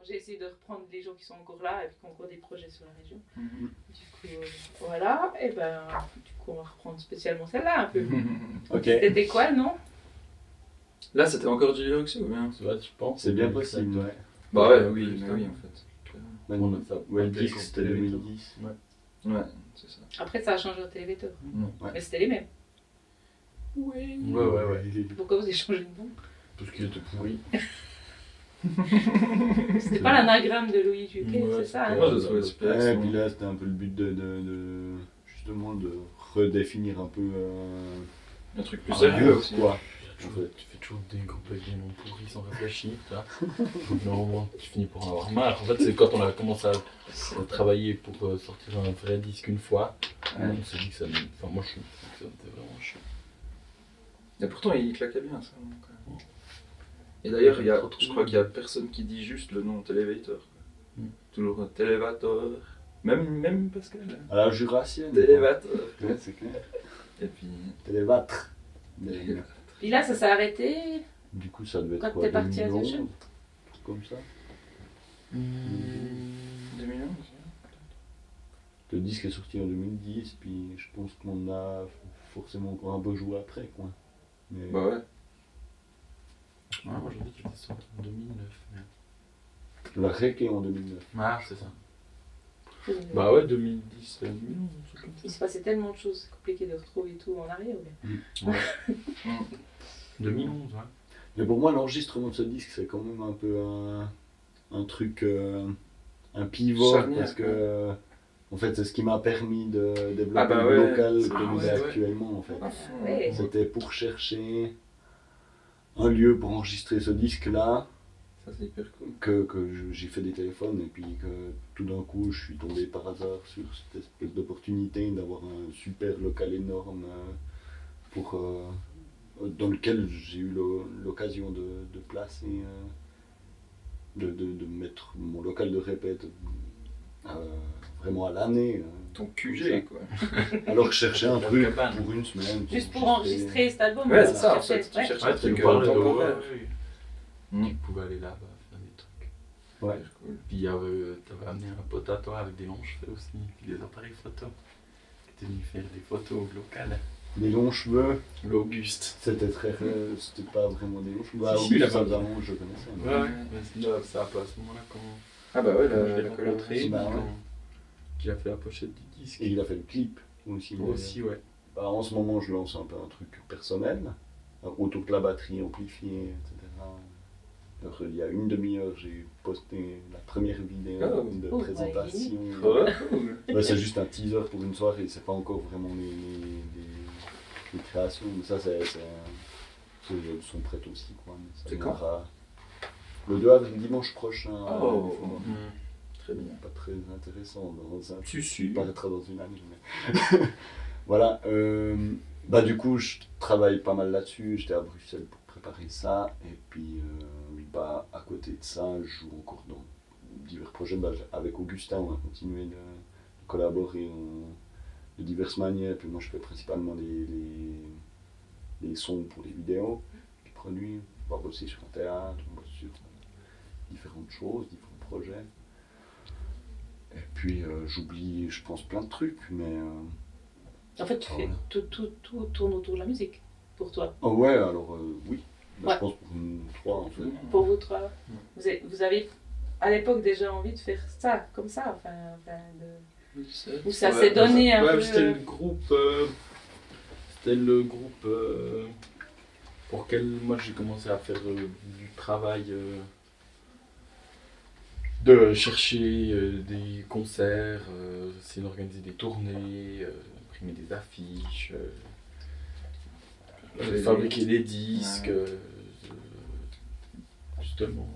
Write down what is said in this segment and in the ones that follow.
j'ai essayé de reprendre les gens qui sont encore là et puis qui ont encore des projets sur la région. Du coup, voilà. Et ben, du coup, on va reprendre spécialement celle-là un peu. Ok. C'était quoi, non? Là, c'était encore du Linux ou bien? Ouais, je pense. C'est bien possible, ouais. Bah ouais, oui, mais oui, en fait. On a ça. Ouais, le disque c'était 2010. Ouais, c'est ça. Après, ça a changé au télévéteur. Ouais. Mais c'était les mêmes. Oui. Ouais. Pourquoi vous avez changé de nom? Parce qu'il était pourri. C'était pas l'anagramme de Louis Duquet, Ouais, c'est ça, hein? Moi, je trouvais super. Ouais, et sinon. puis là, c'était un peu le but justement de redéfinir un peu Un truc plus un sérieux lieu, aussi. quoi. Tu fais toujours des groupes avec des noms pourris sans réfléchir, tu vois. Donc normalement, tu finis pour en avoir marre. En fait, c'est quand on a commencé à travailler pour sortir un vrai disque une fois, on s'est dit que ça... Enfin, moi, je trouve que ça était vraiment chiant. Et pourtant, il claquait bien ça. Donc. Et d'ailleurs, Trop je crois qu'il y a personne qui dit juste le nom Télévator. Toujours un Télévator. Même Pascal. À la jurassienne. Télévator. Ouais, c'est clair. Et puis. Télévatre. Puis là, ça s'est arrêté. Du coup, ça devait être Quand quoi, t'es parti à 2011, Zurich? un truc comme ça. 2011. Le disque est sorti en 2010, puis je pense qu'on a forcément encore un peu joué après, quoi. Mais... Bah ouais. Ah, moi, j'ai dit qu'il était sorti en 2009. La REC est en 2009. Ah, c'est ça. Bah ouais, 2010, 2011, un truc comme Il ça. se passait tellement de choses, c'est compliqué de retrouver tout en arrière. Ouais. Ouais. 2011, ouais. Mais pour moi, l'enregistrement de ce disque, c'est quand même un peu un truc, un pivot, Charnière, parce que, en fait, c'est ce qui m'a permis de développer Ah bah le ouais. local Ah que nous ouais, avons ouais. actuellement, en fait. À fond. Ouais. C'était pour chercher un lieu pour enregistrer ce disque-là, Ça, c'est hyper cool. j'ai fait des téléphones, et puis que tout d'un coup, je suis tombé par hasard sur cette espèce d'opportunité d'avoir un super local énorme dans lequel j'ai eu l'occasion de placer, de mettre mon local de répète vraiment à l'année. Ton QG, quoi. Alors que je cherchais un La truc cabane. pour une semaine. Juste pour enregistrer cet album. Ouais, on c'est ça, en cherchait, fait. Tu ouais. cherches Ouais, un tu truc nous parlais de temporaire. Tu pouvais aller là-bas faire des trucs. Ouais. Hyper cool. Puis t'avais amené un pote à toi avec des longs cheveux aussi, puis des appareils photo. Qui était venu faire des photos locales. Des longs cheveux, L'Auguste. c'était c'était pas vraiment des longs cheveux. Bah, Si, oui, il a ça pas- faisait un moment que je connaissais. mais- Ouais, mais c'est là, c'est un peu à ce moment-là quand Ah bah ouais, je l'ai la rencontré, collaboration. bah ouais. quand il a fait la pochette du disque. Et il a fait le clip aussi. mais- Aussi, ouais. Bah, en ce moment, je lance un peu un truc personnel, autour de la batterie amplifiée, etc. Alors, il y a une demi-heure, j'ai posté la première vidéo Oh. de Oh, présentation. Ouais, cool. Ouais, c'est juste un teaser pour une soirée, c'est pas encore vraiment les créations, mais ça, elles sont prêtes aussi, quoi. Mais ça C'est quand viendra le 2 avril, dimanche prochain. Oh. des fois. Très bien. Pas très intéressant, dans un Tu paraîtra dans une année. Mais... voilà. Bah, du coup, je travaille pas mal là-dessus. J'étais à Bruxelles pour préparer ça. Et puis, bah, à côté de ça, je joue encore dans divers projets. Bah, avec Augustin, on va continuer de collaborer de diverses manières. Puis moi, je fais principalement les sons pour les vidéos, les produits. On va bosser sur un théâtre, on bosse sur différentes choses, différents projets. Et puis j'oublie, je pense, plein de trucs, mais... En fait, tu fais tout tourne autour de la musique, pour toi. Oh ouais, alors oui. Bah, Ouais. je pense pour nous trois, en fait. Pour vous trois. Vous avez à l'époque déjà envie de faire ça, comme ça, ou ça s'est donné un peu. C'était le groupe. C'était le groupe pour lequel moi j'ai commencé à faire du travail. De chercher des concerts, essayer d'organiser des tournées, imprimer des affiches, fabriquer des disques, justement.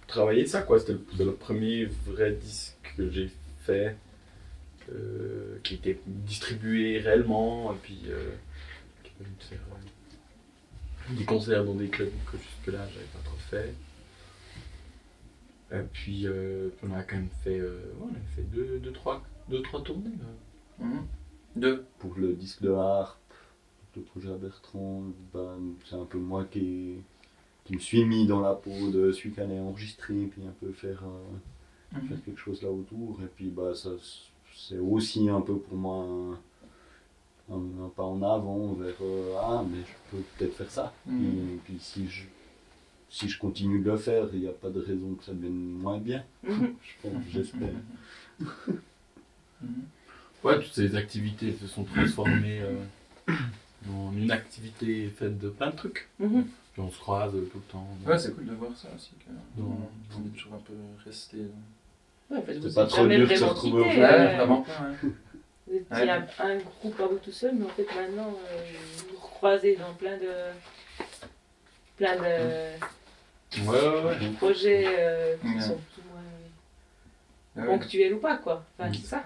Travailler ça, quoi. C'était le premier vrai disque que j'ai fait, qui était distribué réellement, et puis qui permet de faire des concerts dans des clubs que jusque-là j'avais pas trop fait. Et puis on a quand même fait, on a fait deux, trois tournées. Deux. Pour le disque de harpe, le projet à Bertrand, bah, c'est un peu moi qui qui me suis mis dans la peau de celui qui allait enregistrer, puis un peu faire quelque chose là autour. Et puis bah, ça, c'est aussi un peu pour moi un pas en avant vers ah, mais je peux peut-être faire ça. Et puis si je continue de le faire, il n'y a pas de raison que ça devienne moins bien. Je pense, j'espère. Ouais, toutes ces activités se sont transformées en une activité faite de plein de trucs. Puis on se croise tout le temps. Ouais, c'est cool de voir ça aussi. Non. On est toujours un peu resté. Ouais, en fait, vous C'est pas êtes trop jamais dur de se vraiment retrouver au quittés, final. Vraiment pas, ouais. Vous étiez un groupe à vous tout seul, mais en fait maintenant vous vous recroisez dans plein de Ouais. projets qui Ouais. sont plus ou moins Ah ouais. ponctuels ou pas quoi. Enfin c'est ça.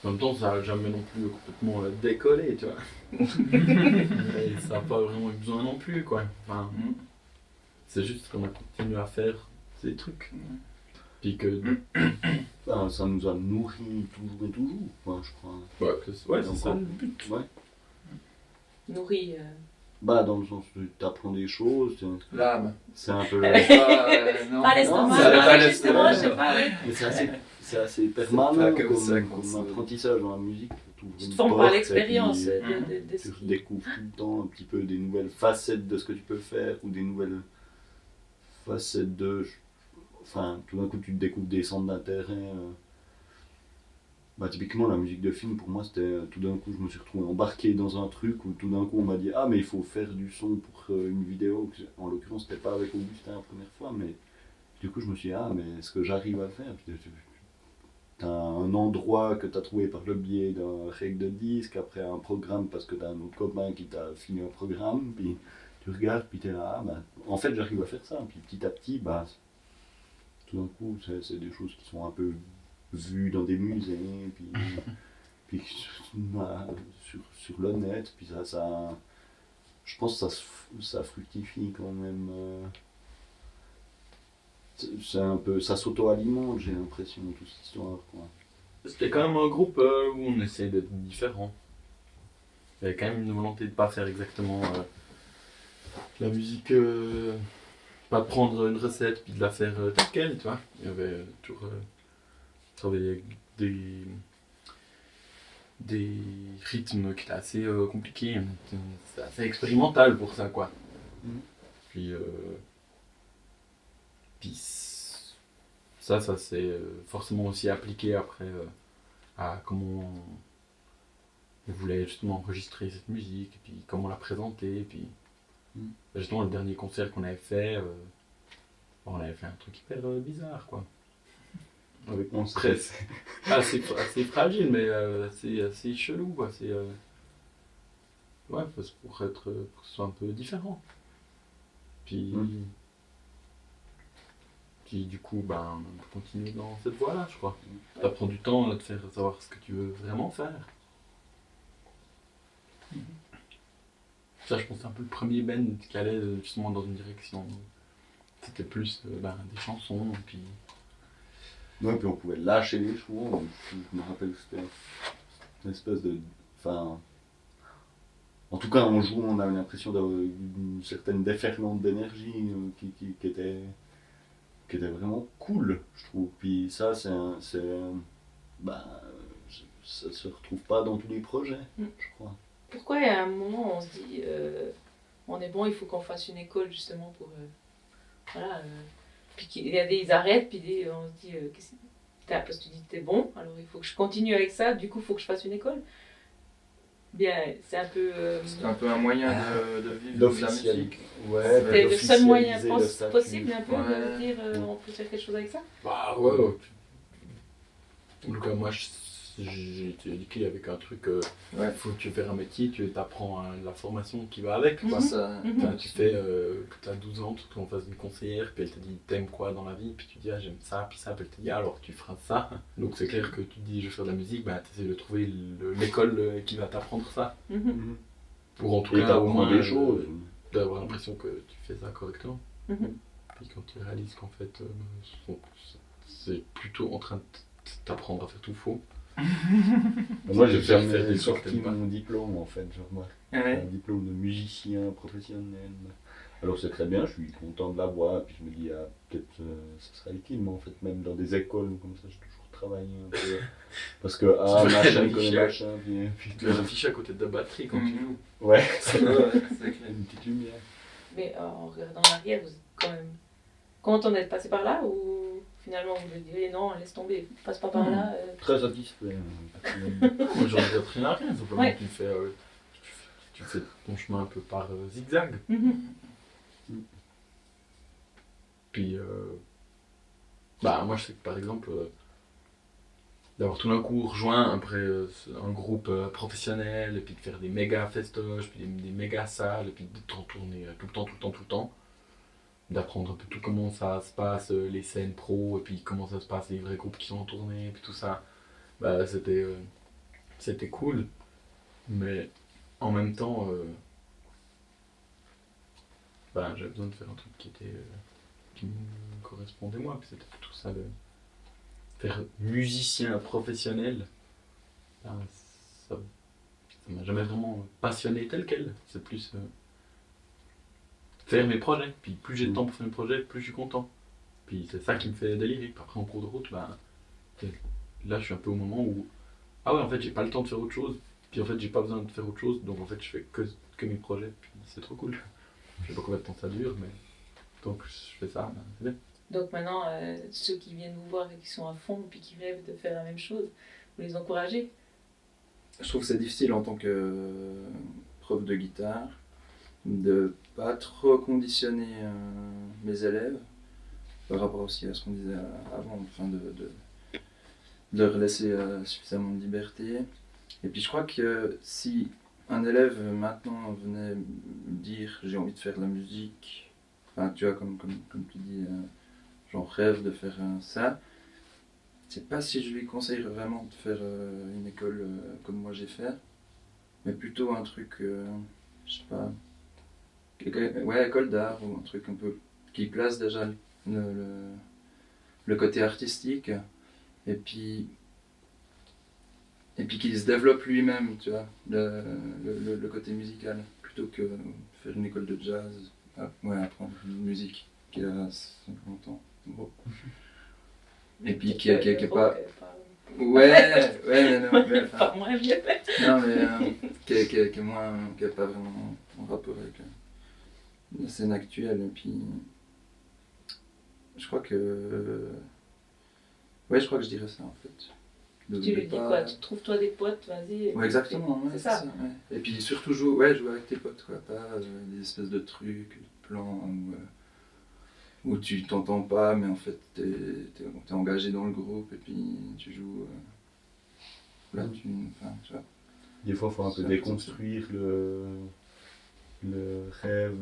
En même temps, ça n'a jamais non plus complètement décollé, tu vois. Et ça n'a pas vraiment eu besoin non plus, quoi. Enfin, c'est juste qu'on a continué à faire ces trucs. Puis que. Ben, ça nous a nourris toujours et toujours, quoi, je crois. Ouais, c'est ça le but. Ouais. Nourri. Bah, dans le sens où tu apprends des choses, L'âme. c'est un peu. Non. Pas l'estomac, ça va pas justement, l'estomac. je sais pas, ouais. Mais c'est assez C'est permanent pas comme ça qu'on comme se- apprentissage dans la musique. Tu te formes par l'expérience de Tu ce qui... découvres tout le temps un petit peu des nouvelles facettes de ce que tu peux faire ou des nouvelles facettes de. Enfin, tout d'un coup, tu découvres des centres d'intérêt. Bah, typiquement, la musique de film, pour moi, c'était tout d'un coup, je me suis retrouvé embarqué dans un truc où tout d'un coup, on m'a dit ah, mais il faut faire du son pour une vidéo. En l'occurrence, c'était pas avec Augustin la première fois, mais du coup, je me suis dit ah, mais est-ce que j'arrive à le faire? T'as un endroit que t'as trouvé par le biais d'un règle de disque, après un programme parce que t'as un autre copain qui t'a filé un programme, puis tu regardes, puis t'es là, ah, bah, en fait, j'arrive à faire ça. Puis petit à petit, bah, tout d'un coup, c'est des choses qui sont un peu vues dans des musées, puis bah, sur le net, puis ça je pense que ça fructifie quand même. C'est un peu, ça s'auto-alimente, j'ai l'impression, toute cette histoire, quoi. C'était quand même un groupe où on essayait d'être différent. Il y avait quand même une volonté de pas faire exactement la musique, pas de prendre une recette puis de la faire telle quelle, tu vois. Il y avait toujours travaillé avec des rythmes qui étaient assez compliqués. C'était assez expérimental pour ça, quoi. Puis ça s'est forcément aussi appliqué après à comment on voulait justement enregistrer cette musique, et puis comment la présenter, et puis justement le dernier concert qu'on avait fait, on avait fait un truc hyper bizarre, quoi. Avec On presque assez fragile, mais assez chelou, quoi. Ouais, pour que ce soit un peu différent. Puis du coup, ben, on peut continuer dans cette voie-là, je crois. Ça prend du temps de te faire savoir ce que tu veux vraiment faire. Ça, je pense, c'est un peu le premier band qui allait justement dans une direction. C'était plus des chansons, puis... Ouais, puis on pouvait lâcher les chevaux, je me rappelle que c'était une espèce de... Enfin... En tout cas, en jouant, on avait l'impression d'avoir une certaine déferlante d'énergie qui était vraiment cool, je trouve. Puis ça, ça se retrouve pas dans tous les projets, je crois. Pourquoi à un moment on se dit on est bon, il faut qu'on fasse une école justement pour voilà puis ils arrêtent puis on se dit parce que tu dis t'es bon, alors il faut que je continue avec ça, du coup il faut que je fasse une école. Bien, c'est un peu C'est un peu un moyen de vivre de la musique. Ouais, c'était le seul moyen d'officialiser le statut. possible un peu de Ouais. dire on peut faire quelque chose avec ça. Bah ouais. En tout cas, moi, j'ai été éduqué avec un truc, faut que tu fais un métier, tu t'apprends la formation qui va avec, quoi. Ça, Enfin, tu fais que tu as 12 ans, tu te en face d'une conseillère, puis elle te dit t'aimes quoi dans la vie, puis tu dis ah j'aime ça, puis elle te dit ah, alors tu feras ça. Donc c'est clair que tu te dis je vais faire de la musique, bah tu essaies de trouver l'école qui va t'apprendre ça. Pour en tout Et cas au t'apprends moins des choses. d'avoir l'impression que tu fais ça correctement. Puis quand tu réalises qu'en fait c'est plutôt en train de t'apprendre à faire tout faux. Moi, j'ai de faire jamais des sorti sorties, mon diplôme, en fait, genre moi. ouais. Un diplôme de musicien professionnel. Alors c'est très bien, je suis content de l'avoir, puis je me dis, ah, peut-être ça sera utile, mais en fait, même dans des écoles comme ça, j'ai toujours travaillé un peu. Parce que, ah, Tu fais machin, l'affiche, connaît machin, puis Tu les affiches à côté de la batterie quand tu joues. Ouais, Ouais, c'est clair. une petite lumière. Mais en regardant en arrière, vous êtes quand même content d'être passé par là ou finalement vous vous dites non, laisse tomber, passe pas par là. Très satisfait. Moi, j'en ai appris à rien, simplement Ouais. tu fais ton chemin un peu par zigzag. Puis, bah, moi, je sais que par exemple, d'avoir tout d'un coup rejoint après un groupe professionnel, et puis de faire des méga festoches, puis des méga salles, et puis de te retourner tout le temps, d'apprendre un peu tout comment ça se passe, les scènes pro, et puis comment ça se passe, les vrais groupes qui sont en tournée, et puis tout ça, bah, c'était cool. Mais en même temps, bah, j'avais besoin de faire un truc qui me correspondait moi, puis c'était tout ça de faire musicien professionnel. Ben, ça m'a jamais vraiment passionné tel quel. C'est plus faire mes projets. Puis plus j'ai de temps pour faire mes projets, plus je suis content. Puis c'est ça qui me fait délirer. Puis après en cours de route, ben, là je suis un peu au moment où ah ouais, en fait j'ai pas le temps de faire autre chose. Puis en fait j'ai pas besoin de faire autre chose. Donc en fait je fais que mes projets. Puis c'est trop cool. Je sais pas combien de temps ça dure, mais donc je fais ça, ben, c'est bien. Donc maintenant, ceux qui viennent vous voir et qui sont à fond puis qui rêvent de faire la même chose, vous les encouragez. Je trouve que c'est difficile en tant que prof de guitare de pas trop conditionner mes élèves par rapport aussi à ce qu'on disait avant, enfin de leur laisser suffisamment de liberté. Et puis je crois que si un élève maintenant venait me dire j'ai envie de faire de la musique, enfin tu vois comme tu dis, j'en rêve de faire ça, je sais pas si je lui conseille vraiment de faire une école comme moi j'ai fait, mais plutôt un truc, je sais pas, ouais, école d'art ou un truc un peu qui place déjà le côté artistique et puis qu'il se développe lui-même, tu vois, le côté musical, plutôt que faire une école de jazz, ouais, apprendre une musique qui a 50 ans. Bon. Et puis qui est pas... Ouais, mais non, mais, enfin, Pas moins bien. non, mais qui est moins, qui est pas vraiment en rapport avec la scène actuelle. Et puis, je crois que je dirais ça en fait. Tu lui dis quoi? Tu trouves toi des potes, vas-y. Ouais, exactement, ouais, c'est ça. ouais. Et puis surtout jouer avec tes potes, quoi, pas des espèces de trucs, de plans où tu t'entends pas, mais en fait t'es engagé dans le groupe et puis tu joues. Là, tu vois. Des fois, il faut un peu déconstruire le rêve,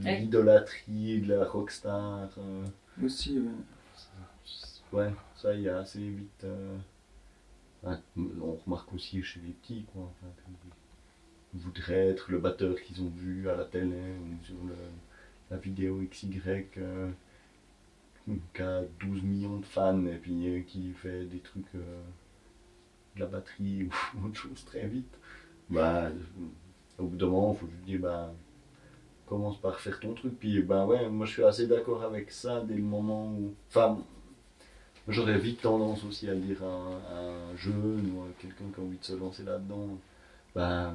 l'idolâtrie de la rockstar. Aussi, ouais. Ouais, ça, il y a assez vite. On remarque aussi chez les petits, quoi. Enfin, ils voudraient être le batteur qu'ils ont vu à la télé ou sur la vidéo XY qui a 12 millions de fans et puis qui fait des trucs de la batterie ou autre chose très vite. Bah, au bout d'un moment, il faut juste dire, bah, commence par faire ton truc. Puis, bah ouais, moi je suis assez d'accord avec ça dès le moment où. Enfin, j'aurais vite tendance aussi à dire à un jeune ou à quelqu'un qui a envie de se lancer là-dedans, bah,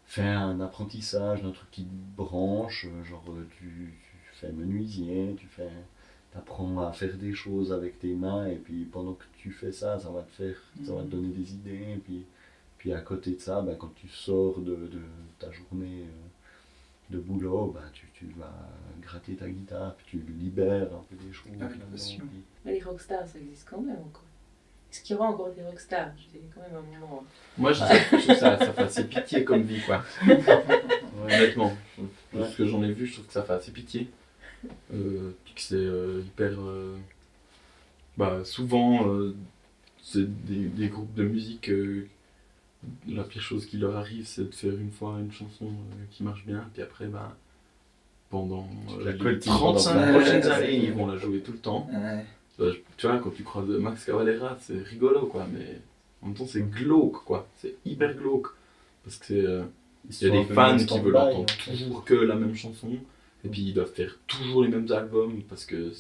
fais un apprentissage d'un truc qui te branche, genre tu fais menuisier, t'apprends à faire des choses avec tes mains et puis pendant que tu fais ça, ça va te donner des idées. Et puis à côté de ça, bah, quand tu sors de ta journée de boulot, bah, tu vas gratter ta guitare, puis tu libères un peu des choses. Avec passion. Mais les rockstars, ça existe quand même encore. Est-ce qu'il y aura encore des rockstars? J'ai quand même un moment. Moi, je trouve que ça fait assez pitié comme vie, quoi. Honnêtement. Ce que j'en ai vu, je trouve que ça fait assez pitié. Puis que c'est hyper. Bah, souvent, c'est des groupes de musique. La pire chose qui leur arrive, c'est de faire une fois une chanson qui marche bien, puis après, bah, pendant la les cultives 35 pendant- prochaines Ouais, années, c'est- ils vont la jouer tout le temps. Ouais. Tu vois, quand tu croises Max Cavalera, c'est rigolo, quoi, mais en même temps, c'est glauque, quoi. C'est hyper glauque. Parce que Il y a des fans qui veulent entendre toujours que la même chanson, et puis ils doivent faire toujours les mêmes albums parce que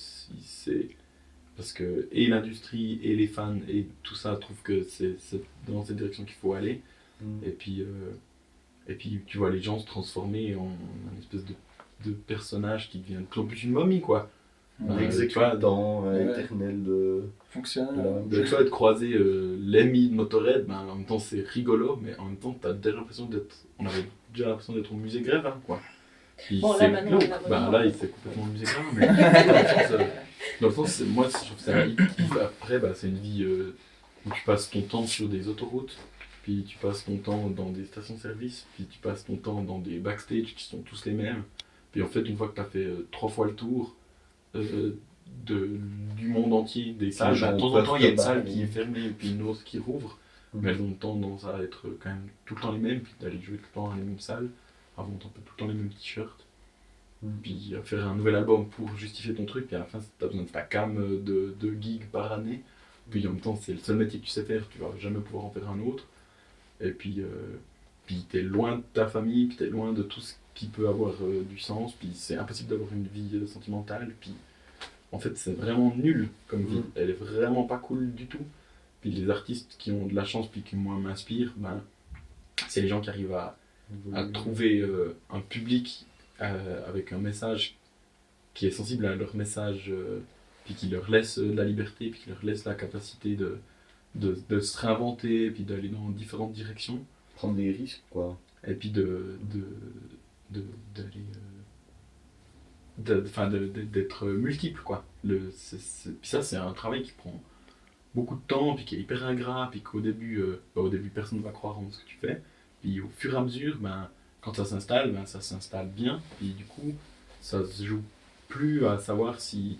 et l'industrie et les fans et tout ça trouvent que c'est dans cette direction qu'il faut aller. Et puis tu vois les gens se transformer en une espèce de personnage qui devient de plus en plus une momie, quoi. L'exécutant éternel de Fonctionnel. Tu vois, de croiser Lemmy de Motorhead, ben, en même temps c'est rigolo, mais en même temps on avait déjà l'impression d'être au musée Grévin, quoi. Puis Bon, là, c'est maintenant, on a ben, vraiment- là c'est complètement le musée Grévin, mais dans le sens, moi je trouve que c'est un vie qui, après, bah, c'est une vie où tu passes ton temps sur des autoroutes, puis tu passes ton temps dans des stations-service, puis tu passes ton temps dans des backstage qui sont tous les mêmes, puis en fait une fois que tu as fait 3 fois le tour du monde entier, des salles, bah, de temps en temps il y a une salle qui est fermée et puis une autre qui rouvre, mais elles ont tendance à être quand même tout le temps les mêmes, puis d'aller jouer tout le temps dans les mêmes salles, à vendre un peu tout le temps les mêmes t-shirts, puis à faire un nouvel album pour justifier ton truc, puis à la fin tu as besoin de ta cam de gigs par année, puis en même temps c'est le seul métier que tu sais faire, tu vas jamais pouvoir en faire un autre, et puis t'es loin de ta famille, puis t'es loin de tout ce qui peut avoir du sens, puis c'est impossible d'avoir une vie sentimentale, puis en fait c'est vraiment nul comme vie, elle est vraiment pas cool du tout. Puis les artistes qui ont de la chance puis qui moi m'inspirent, ben, c'est les gens qui arrivent à trouver un public avec un message qui est sensible à leur message, puis qui leur laisse de la liberté, puis qui leur laisse la capacité de se réinventer, puis d'aller dans différentes directions. Prendre des risques, quoi. Et puis d'être multiple, quoi. Puis ça c'est un travail qui prend beaucoup de temps, puis qui est hyper ingrat, puis qu'au début, au début personne ne va croire en ce que tu fais, puis au fur et à mesure, ben, quand ça s'installe bien, puis du coup ça se joue plus à savoir si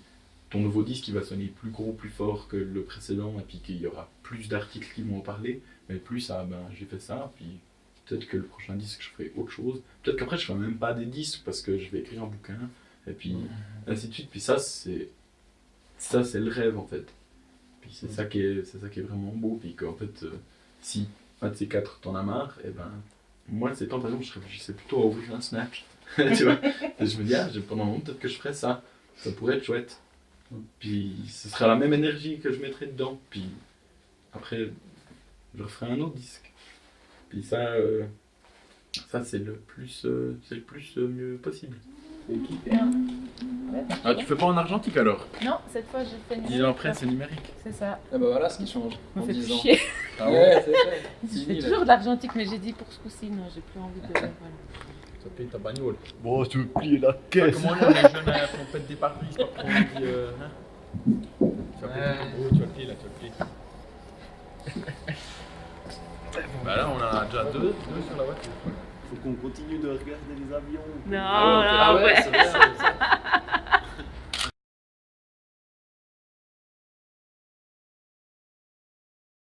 ton nouveau disque il va sonner plus gros, plus fort que le précédent, et puis qu'il y aura plus d'articles qui vont en parler, mais plus ça, ben, j'ai fait ça, puis peut-être que le prochain disque je ferai autre chose, peut-être qu'après je ferai même pas des disques parce que je vais écrire un bouquin, et puis ainsi de suite, puis ça c'est le rêve en fait. Puis c'est ça qui est vraiment beau, puis qu'en fait si un de ces 4 t'en as marre, et ben moi ces temps par exemple je réfléchissais plutôt à ouvrir un Snap, tu vois, et je me dis pendant un moment peut-être que je ferais ça pourrait être chouette, puis ce sera la même énergie que je mettrais dedans, puis après je referai un autre disque, puis ça c'est le plus mieux possible. Ah, tu fais pas en argentique alors? Non, cette fois j'ai fait 10 ans après c'est numérique. C'est ça. Ah bah voilà ce qui change. On en fait 10 plus ans. chier. Ah ouais, c'est ça. Je Fini, fais là. toujours de l'argentique, mais j'ai dit pour ce coup-ci, non, j'ai plus envie de. Voilà. Ça paye ta bagnole. Bon, tu veux plier la caisse. Comment on est les jeunes on pète des pare-brises, pas trop envie, hein? Tu vas plier là, tu vas plier. Bah là on en a déjà deux sur la voiture. Faut qu'on continue de regarder les avions. Non, Ah ouais, ouais. c'est bien.